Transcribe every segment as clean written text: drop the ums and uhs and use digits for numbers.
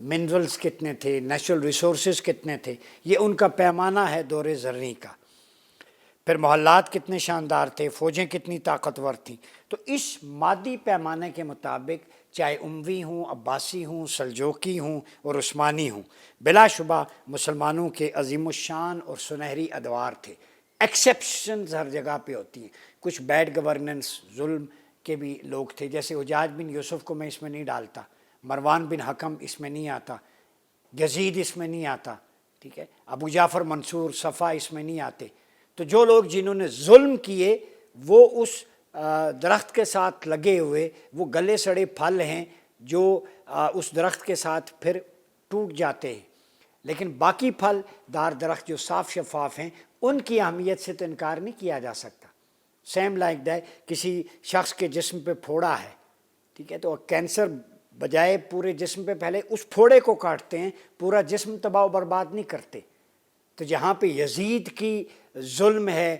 Minerals کتنے تھے، natural resources کتنے تھے، یہ ان کا پیمانہ ہے دور زرعی کا۔ پھر محلات کتنے شاندار تھے، فوجیں کتنی طاقتور تھیں۔ تو اس مادی پیمانے کے مطابق چاہے اموی ہوں، عباسی ہوں، سلجوقی ہوں اور عثمانی ہوں، بلا شبہ مسلمانوں کے عظیم الشان اور سنہری ادوار تھے۔ ایکسیپشنز ہر جگہ پہ ہوتی ہیں، کچھ بیڈ گورننس، ظلم کے بھی لوگ تھے، جیسے حجاج بن یوسف کو میں اس میں نہیں ڈالتا، مروان بن حکم اس میں نہیں آتا، یزید اس میں نہیں آتا، ٹھیک ہے، ابو جعفر منصور، صفا اس میں نہیں آتے۔ تو جو لوگ جنہوں نے ظلم کیے وہ اس درخت کے ساتھ لگے ہوئے، وہ گلے سڑے پھل ہیں جو اس درخت کے ساتھ پھر ٹوٹ جاتے ہیں، لیکن باقی پھل دار درخت جو صاف شفاف ہیں ان کی اہمیت سے تو انکار نہیں کیا جا سکتا۔ سیم لائک دیٹ، کسی شخص کے جسم پہ پھوڑا ہے، ٹھیک ہے، تو کینسر بجائے پورے جسم پہ پہلے اس پھوڑے کو کاٹتے ہیں، پورا جسم تباہ و برباد نہیں کرتے۔ تو جہاں پہ یزید کی ظلم ہے،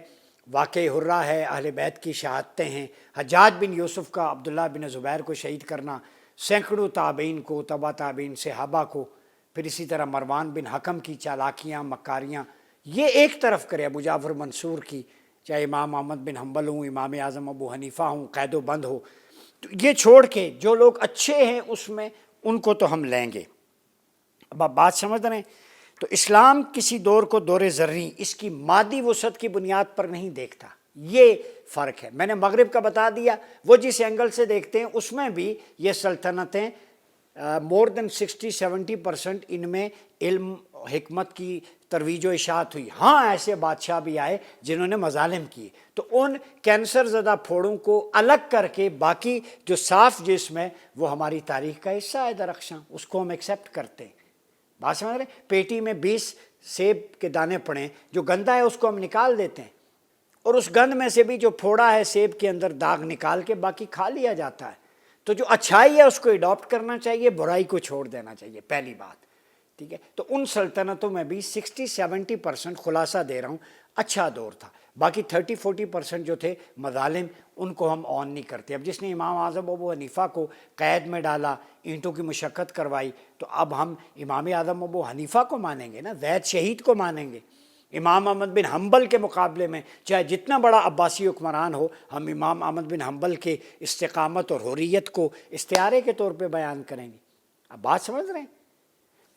واقع حرہ ہے، اہل بیت کی شہادتیں ہیں، حجاج بن یوسف کا عبداللہ بن زبیر کو شہید کرنا، سینکڑوں تابعین کو، تبع تابعین صحابہ کو، پھر اسی طرح مروان بن حکم کی چالاکیاں، مکاریاں، یہ ایک طرف کرے ابو جعفر منصور کی، چاہے امام احمد بن حنبل ہوں، امام اعظم ابو حنیفہ ہوں، قید و بند ہو، تو یہ چھوڑ کے جو لوگ اچھے ہیں اس میں ان کو تو ہم لیں گے۔ اب آپ بات سمجھ رہے ہیں؟ تو اسلام کسی دور کو دور زرعی اس کی مادی وسعت کی بنیاد پر نہیں دیکھتا، یہ فرق ہے۔ میں نے مغرب کا بتا دیا، وہ جس اینگل سے دیکھتے ہیں اس میں بھی یہ سلطنتیں مور دین 60-70% ان میں علم حکمت کی ترویج و اشاعت ہوئی۔ ہاں ایسے بادشاہ بھی آئے جنہوں نے مظالم کیے، تو ان کینسر زدہ پھوڑوں کو الگ کر کے باقی جو صاف جسم ہے وہ ہماری تاریخ کا حصہ ہے، درخشاں، اس کو ہم ایکسیپٹ کرتے ہیں۔ بات سمجھ رہے ہیں؟ پیٹی میں 20 سیب کے دانے پڑے، جو گندا ہے اس کو ہم نکال دیتے ہیں، اور اس گند میں سے بھی جو پھوڑا ہے سیب کے اندر داغ نکال کے باقی کھا لیا جاتا ہے۔ تو جو اچھائی ہے اس کو اڈاپٹ کرنا چاہیے، برائی کو چھوڑ دینا چاہیے، پہلی بات، ٹھیک ہے۔ تو ان سلطنتوں میں بھی 60-70% خلاصہ دے رہا ہوں اچھا دور تھا، باقی 30-40% جو تھے مظالم، ان کو ہم آن نہیں کرتے۔ اب جس نے امام اعظم ابو حنیفہ کو قید میں ڈالا، اینٹوں کی مشقت کروائی، تو اب ہم امام اعظم ابو حنیفہ کو مانیں گے نا، زید شہید کو مانیں گے۔ امام احمد بن حنبل کے مقابلے میں چاہے جتنا بڑا عباسی حکمران ہو، ہم امام احمد بن حنبل کے استقامت اور حریت کو استعارے کے طور پہ بیان کریں گے۔ اب بات سمجھ رہے ہیں؟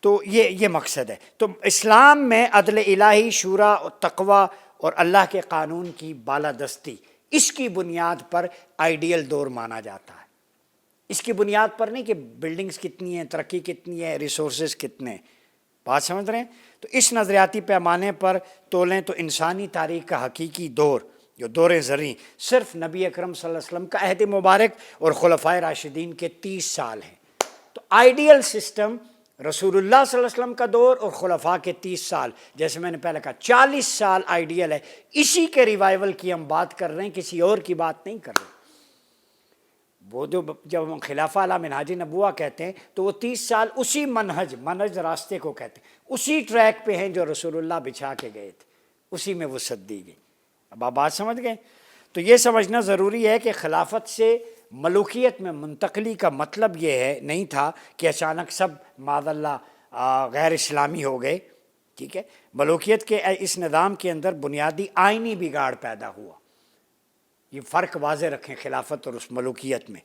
تو یہ مقصد ہے۔ تو اسلام میں عدل الہی، شورا، تقوی اور اللہ کے قانون کی بالادستی، اس کی بنیاد پر آئیڈیل دور مانا جاتا ہے۔ اس کی بنیاد پر نہیں کہ بلڈنگز کتنی ہیں، ترقی کتنی ہے، ریسورسز کتنے ہیں۔ بات سمجھ رہے ہیں؟ تو اس نظریاتی پیمانے پر تولیں تو انسانی تاریخ کا حقیقی دور، جو دور زرعی، صرف نبی اکرم صلی اللہ علیہ وسلم کا عہد مبارک اور خلفائے راشدین کے 30 سال ہیں۔ تو آئیڈیل سسٹم رسول اللہ صلی اللہ علیہ وسلم کا دور اور خلفاء کے 30 سال، جیسے میں نے پہلے کہا 40 سال آئیڈیل ہے، اسی کے ریوائیول کی ہم بات کر رہے ہیں، کسی اور کی بات نہیں کر رہے۔ وہ جب ہم خلافہ علی منہاج نبوہ کہتے ہیں تو وہ 30 سال اسی منہج راستے کو کہتے ہیں، اسی ٹریک پہ ہیں جو رسول اللہ بچھا کے گئے تھے، اسی میں وسعت دی گئی۔ اب آپ بات سمجھ گئے؟ تو یہ سمجھنا ضروری ہے کہ خلافت سے ملوکیت میں منتقلی کا مطلب یہ ہے نہیں تھا کہ اچانک سب معاذ اللہ غیر اسلامی ہو گئے، ٹھیک ہے۔ ملوکیت کے اس نظام کے اندر بنیادی آئینی بگاڑ پیدا ہوا، یہ فرق واضح رکھیں خلافت اور اس ملوکیت میں۔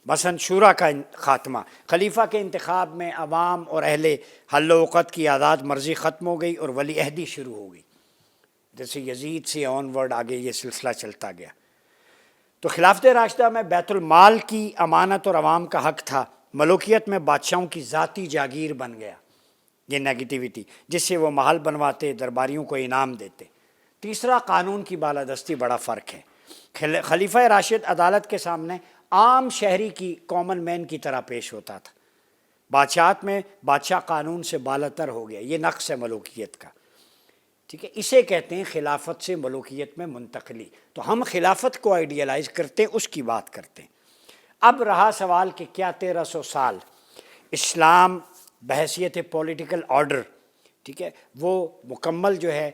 مثلا شورا کا خاتمہ، خلیفہ کے انتخاب میں عوام اور اہل حل و عقد کی آزاد مرضی ختم ہو گئی اور ولی عہدی شروع ہو گئی، جیسے یزید سے آن ورڈ آگے یہ سلسلہ چلتا گیا۔ تو خلافت راشدہ میں بیت المال کی امانت اور عوام کا حق تھا، ملوکیت میں بادشاہوں کی ذاتی جاگیر بن گیا یہ نیگیٹیوٹی، جس سے وہ محل بنواتے، درباریوں کو انعام دیتے۔ تیسرا، قانون کی بالادستی، بڑا فرق ہے۔ خلیفہ راشد عدالت کے سامنے عام شہری کی، کامن مین کی طرح پیش ہوتا تھا۔ بادشاہت میں بادشاہ قانون سے بالاتر ہو گیا، یہ نقص ہے ملوکیت کا، ٹھیک ہے۔ اسے کہتے ہیں خلافت سے ملوکیت میں منتقلی۔ تو ہم خلافت کو آئیڈیلائز کرتے ہیں، اس کی بات کرتے ہیں۔ اب رہا سوال کہ کیا 1300 سال اسلام بحیثیت پولیٹیکل آرڈر، ٹھیک ہے، وہ مکمل جو ہے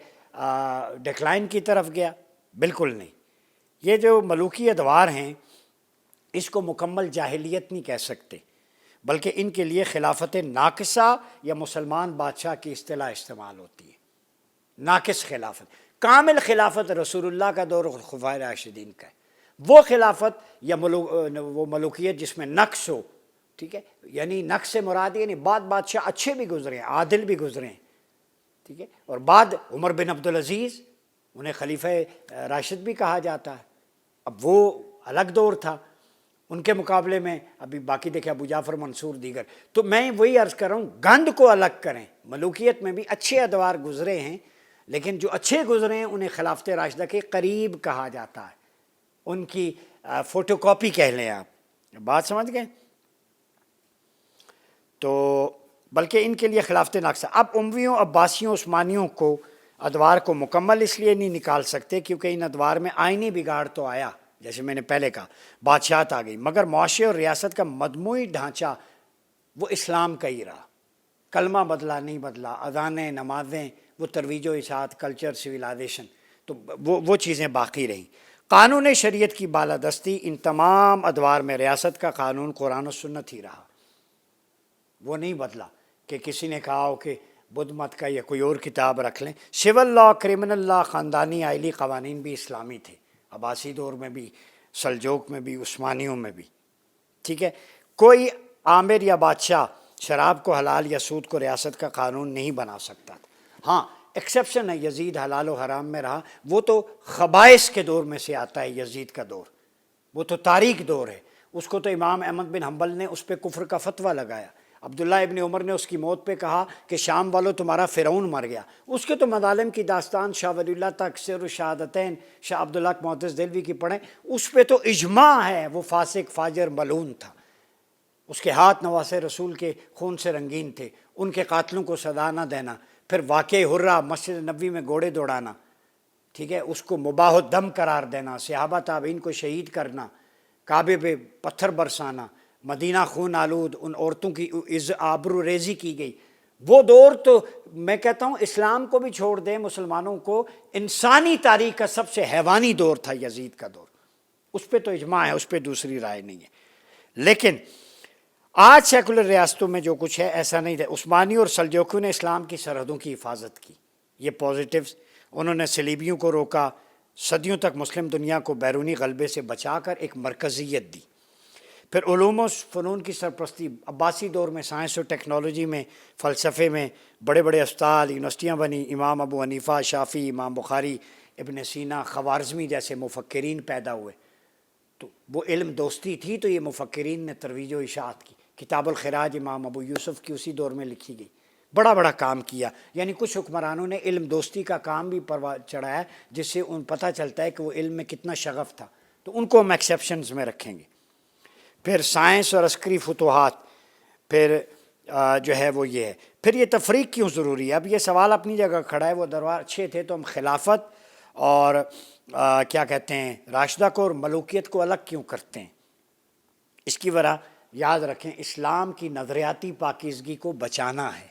ڈکلائن کی طرف گیا؟ بالکل نہیں۔ یہ جو ملوکی ادوار ہیں اس کو مکمل جاہلیت نہیں کہہ سکتے، بلکہ ان کے لیے خلافت ناقصہ یا مسلمان بادشاہ کی اصطلاح استعمال ہوتی ہے۔ ناقص خلافت، کامل خلافت رسول اللہ کا دور خلفائے راشدین کا ہے، وہ خلافت یا وہ ملوکیت جس میں نقص ہو، ٹھیک ہے، یعنی نقص سے مراد یعنی بعد بادشاہ اچھے بھی گزرے ہیں، عادل بھی گزرے ہیں، ٹھیک ہے، اور بعد عمر بن عبدالعزیز، انہیں خلیفہ راشد بھی کہا جاتا ہے، اب وہ الگ دور تھا، ان کے مقابلے میں ابھی باقی دیکھیں ابو جعفر منصور دیگر، تو میں وہی عرض کر رہا ہوں گند کو الگ کریں، ملوکیت میں بھی اچھے ادوار گزرے ہیں، لیکن جو اچھے گزرے ہیں انہیں خلافت راشدہ کے قریب کہا جاتا ہے، ان کی فوٹو کاپی کہہ لیں آپ، بات سمجھ گئے؟ تو بلکہ ان کے لیے خلافت ناقصہ۔ اب امویوں، عباسیوں، عثمانیوں کو ادوار کو مکمل اس لیے نہیں نکال سکتے کیونکہ ان ادوار میں آئینی بگاڑ تو آیا، جیسے میں نے پہلے کہا بادشاہت آ گئی، مگر معاشرے اور ریاست کا مجموعی ڈھانچہ وہ اسلام کا ہی رہا، کلمہ بدلا نہیں بدلا، اذانیں، نمازیں، وہ ترویج و اشاعت، کلچر، سویلائزیشن، تو وہ چیزیں باقی رہیں۔ قانون شریعت کی بالادستی ان تمام ادوار میں ریاست کا قانون قرآن و سنت ہی رہا، وہ نہیں بدلا کہ کسی نے کہا ہو کہ بدھ مت کا یا کوئی اور کتاب رکھ لیں۔ سول لا، کرمنل لا، خاندانی آئلی قوانین بھی اسلامی تھے، عباسی دور میں بھی، سلجوق میں بھی، عثمانیوں میں بھی، ٹھیک ہے۔ کوئی آمر یا بادشاہ شراب کو حلال یا سود کو ریاست کا قانون نہیں بنا سکتا تھا۔ ہاں ایکسیپشن ہے، یزید حلال و حرام میں رہا، وہ تو خبائث کے دور میں سے آتا ہے، یزید کا دور وہ تو تاریک دور ہے، اس کو تو امام احمد بن حنبل نے اس پہ کفر کا فتویٰ لگایا، عبداللہ ابن عمر نے اس کی موت پہ کہا کہ شام والو تمہارا فرعون مر گیا، اس کے تو مظالم کی داستان شاہ ولی اللہ تک سر الشہادتین شاہ عبداللہ محدث دہلوی کی پڑھیں، اس پہ تو اجماع ہے وہ فاسق فاجر ملعون تھا، اس کے ہاتھ نواسے رسول کے خون سے رنگین تھے، ان کے قاتلوں کو سزا نہ دینا، پھر واقع حرہ مسجد نبوی میں گھوڑے دوڑانا، ٹھیک ہے، اس کو مباح الدم قرار دینا، صحابہ تابعین کو شہید کرنا، کعبے پہ پتھر برسانا، مدینہ خون آلود، ان عورتوں کی آبرو ریزی کی گئی، وہ دور تو میں کہتا ہوں اسلام کو بھی چھوڑ دیں، مسلمانوں کو انسانی تاریخ کا سب سے حیوانی دور تھا یزید کا دور، اس پہ تو اجماع ہے، اس پہ دوسری رائے نہیں ہے۔ لیکن آج سیکولر ریاستوں میں جو کچھ ہے ایسا نہیں ہے۔ عثمانی اور سلجوقیوں نے اسلام کی سرحدوں کی حفاظت کی، یہ پازیٹیوز، انہوں نے صلیبیوں کو روکا، صدیوں تک مسلم دنیا کو بیرونی غلبے سے بچا کر ایک مرکزیت دی۔ پھر علوم و فنون کی سرپرستی، عباسی دور میں سائنس اور ٹیکنالوجی میں، فلسفے میں بڑے بڑے استاد، یونیورسٹیاں بنی، امام ابو حنیفہ، شافعی، امام بخاری، ابن سینا، خوارزمی جیسے مفکرین پیدا ہوئے، تو وہ علم دوستی تھی تو یہ مفکرین نے ترویج و اشاعت کی۔ کتاب الخراج امام ابو یوسف کی اسی دور میں لکھی گئی، بڑا بڑا کام کیا، یعنی کچھ حکمرانوں نے علم دوستی کا کام بھی چڑھایا جس سے ان پتہ چلتا ہے کہ وہ علم میں کتنا شغف تھا، تو ان کو ہم ایکسیپشنز میں رکھیں گے۔ پھر سائنس اور عسکری فتوحات، پھر جو ہے وہ یہ ہے، پھر یہ تفریق کیوں ضروری ہے؟ اب یہ سوال اپنی جگہ کھڑا ہے، وہ دربار اچھے تھے تو ہم خلافت اور کیا کہتے ہیں راشدہ کو اور ملوکیت کو الگ کیوں کرتے ہیں؟ اس کی وجہ یاد رکھیں، اسلام کی نظریاتی پاکیزگی کو بچانا ہے،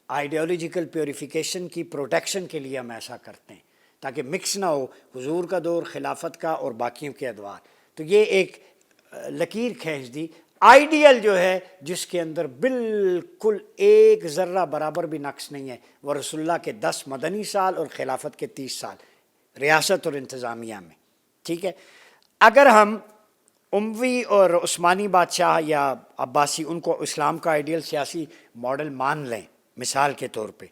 آئیڈیالوجیکل پیوریفیکیشن کی پروٹیکشن کے لیے ہم ایسا کرتے ہیں تاکہ مکس نہ ہو حضور کا دور، خلافت کا اور باقیوں کے ادوار۔ تو یہ ایک لکیر کھینچ دی، آئیڈیل جو ہے جس کے اندر بالکل ایک ذرہ برابر بھی نقص نہیں ہے، وہ رسول اللہ کے 10 مدنی سال اور خلافت کے 30 سال ریاست اور انتظامیہ میں، ٹھیک ہے۔ اگر ہم اموی اور عثمانی بادشاہ یا عباسی ان کو اسلام کا آئیڈیل سیاسی ماڈل مان لیں مثال کے طور پہ،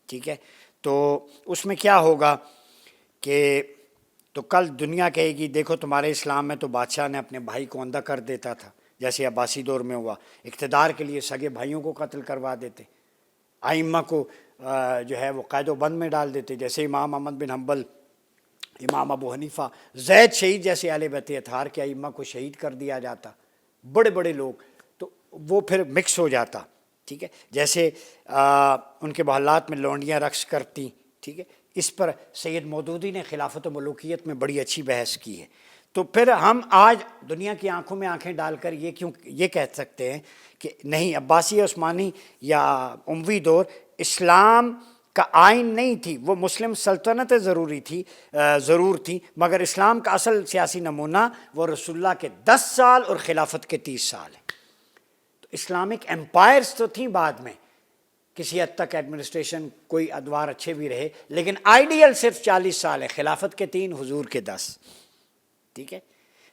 ٹھیک ہے، تو اس میں کیا ہوگا کہ تو کل دنیا کہے گی دیکھو تمہارے اسلام میں تو بادشاہ نے اپنے بھائی کو اندھا کر دیتا تھا، جیسے عباسی دور میں ہوا، اقتدار کے لیے سگے بھائیوں کو قتل کروا دیتے، ائمہ کو جو ہے وہ قید و بند میں ڈال دیتے، جیسے امام احمد بن حنبل، امام ابو حنیفہ، زید شہید جیسے اہل بیت اطہار کے ائمہ کو شہید کر دیا جاتا، بڑے بڑے لوگ، تو وہ پھر مکس ہو جاتا، ٹھیک ہے، جیسے ان کے محلات میں لونڈیاں رقص کرتی، ٹھیک ہے، اس پر سید مودودی نے خلافت و ملوکیت میں بڑی اچھی بحث کی ہے۔ تو پھر ہم آج دنیا کی آنکھوں میں آنکھیں ڈال کر یہ کہہ سکتے ہیں کہ نہیں، عباسی عثمانی یا اموی دور اسلام کا آئین نہیں تھی، وہ مسلم سلطنتیں ضرور تھیں، مگر اسلام کا اصل سیاسی نمونہ وہ رسول اللہ کے 10 سال اور خلافت کے 30 سال ہیں۔ تو اسلامک امپائرز تو تھیں بعد میں، کسی حد تک ایڈمنسٹریشن کوئی ادوار اچھے بھی رہے، لیکن آئیڈیل صرف 40 سال ہے، خلافت کے 3، حضور کے 10. ٹھیک ہے.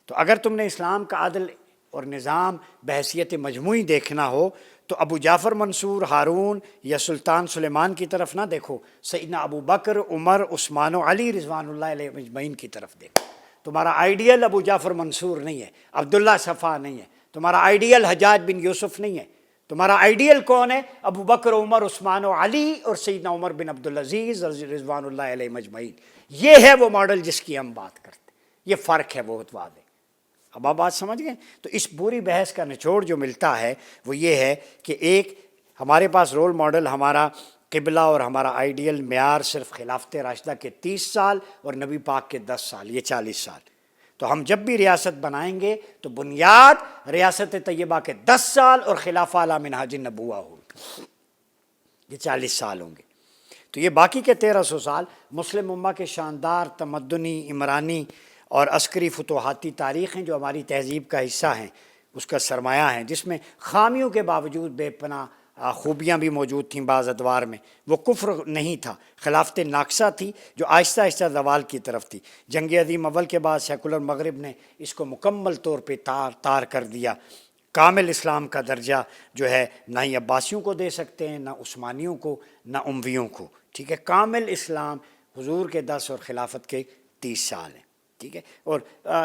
تو اگر تم نے اسلام کا عدل اور نظام بحیثیت مجموعی دیکھنا ہو تو ابو جعفر منصور، ہارون یا سلطان سلیمان کی طرف نہ دیکھو، سیدنا ابو بکر، عمر، عثمان و علی رضوان اللہ علیہ اجمعین کی طرف دیکھو. تمہارا آئیڈیل ابو جعفر منصور نہیں ہے، عبداللہ صفا نہیں ہے، تمہارا آئیڈیل حجاج بن یوسف نہیں ہے، تمہارا آئیڈیل کون ہے؟ ابو بکر، عمر، عثمان و علی اور سیدنا عمر بن عبدالعزیز رضوان اللہ علیہ مجمعین. یہ ہے وہ ماڈل جس کی ہم بات کرتے ہیں. یہ فرق ہے بہت واضح. اب آپ بات سمجھ گئے؟ تو اس پوری بحث کا نچوڑ جو ملتا ہے وہ یہ ہے کہ ایک ہمارے پاس رول ماڈل، ہمارا قبلہ اور ہمارا آئیڈیل معیار صرف خلافت راشدہ کے 30 سال اور نبی پاک کے 10 سال، یہ 40 سال. تو ہم جب بھی ریاست بنائیں گے تو بنیاد ریاست طیبہ کے 10 سال اور خلافہ علی منہاج النبوہ ہوگی، یہ 40 سال ہوں گے. تو یہ باقی کے 1300 سال مسلم امہ کے شاندار تمدنی، عمرانی اور عسکری فتوحاتی تاریخ ہیں جو ہماری تہذیب کا حصہ ہیں، اس کا سرمایہ ہیں، جس میں خامیوں کے باوجود بے پناہ خوبیاں بھی موجود تھیں. بعض ادوار میں وہ کفر نہیں تھا، خلافت ناقصہ تھی جو آہستہ آہستہ زوال کی طرف تھی. جنگ عظیم اول کے بعد سیکولر مغرب نے اس کو مکمل طور پہ تار کر دیا. کامل اسلام کا درجہ جو ہے نہ ہی عباسیوں کو دے سکتے ہیں، نہ عثمانیوں کو، نہ امویوں کو. ٹھیک ہے. کامل اسلام حضور کے 10 اور خلافت کے 30 سال ہیں. ٹھیک ہے. اور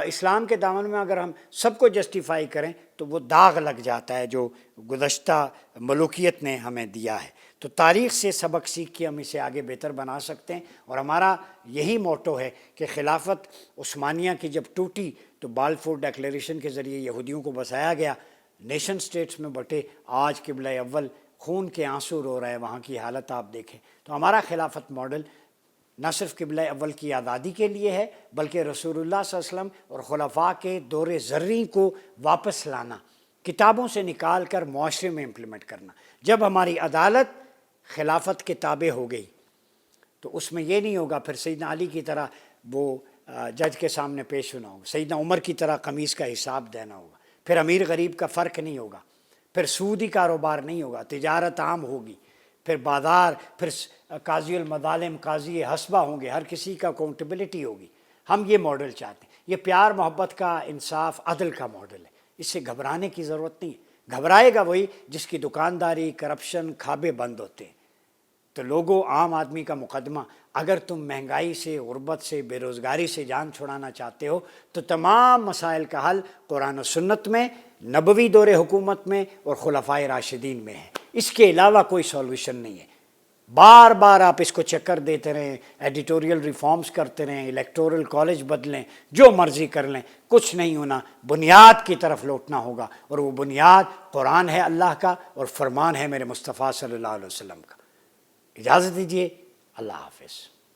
اسلام کے دامن میں اگر ہم سب کو جسٹیفائی کریں تو وہ داغ لگ جاتا ہے جو گزشتہ ملوکیت نے ہمیں دیا ہے. تو تاریخ سے سبق سیکھ کے ہم اسے آگے بہتر بنا سکتے ہیں. اور ہمارا یہی موٹو ہے کہ خلافت عثمانیہ کی جب ٹوٹی تو بالفور ڈیکلیریشن کے ذریعے یہودیوں کو بسایا گیا، نیشن سٹیٹس میں بٹے، آج قبلہ اول خون کے آنسو رو رہا ہے، وہاں کی حالت آپ دیکھیں. تو ہمارا خلافت ماڈل نہ صرف قبلہ اول کی آزادی کے لیے ہے بلکہ رسول اللہ صلی اللہ علیہ وسلم اور خلفاء کے دور زرعی کو واپس لانا، کتابوں سے نکال کر معاشرے میں امپلیمنٹ کرنا. جب ہماری عدالت خلافت کے تابع ہو گئی تو اس میں یہ نہیں ہوگا پھر سیدنا علی کی طرح وہ جج کے سامنے پیش ہونا ہوگا، سیدنا عمر کی طرح قمیص کا حساب دینا ہوگا، پھر امیر غریب کا فرق نہیں ہوگا، پھر سودی کاروبار نہیں ہوگا، تجارت عام ہوگی، پھر بازار، پھر قاضی المظالم، قاضی حسبہ ہوں گے، ہر کسی کا اکاؤنٹیبلٹی ہوگی. ہم یہ ماڈل چاہتے ہیں. یہ پیار محبت کا، انصاف عدل کا ماڈل ہے. اس سے گھبرانے کی ضرورت نہیں ہے. گھبرائے گا وہی جس کی دکانداری، کرپشن، کھابے بند ہوتے ہیں. تو لوگوں، عام آدمی کا مقدمہ، اگر تم مہنگائی سے، غربت سے، بے روزگاری سے جان چھڑانا چاہتے ہو تو تمام مسائل کا حل قرآن و سنت میں، نبوی دور حکومت میں اور خلفائے راشدین میں ہے. اس کے علاوہ کوئی سولوشن نہیں ہے. بار بار آپ اس کو چکر دیتے رہیں، ایڈیٹوریل ریفارمز کرتے رہیں، الیکٹورل کالج بدلیں، جو مرضی کر لیں، کچھ نہیں ہونا. بنیاد کی طرف لوٹنا ہوگا، اور وہ بنیاد قرآن ہے اللہ کا اور فرمان ہے میرے مصطفیٰ صلی اللہ علیہ وسلم کا. اجازت دیجیے. اللہ حافظ.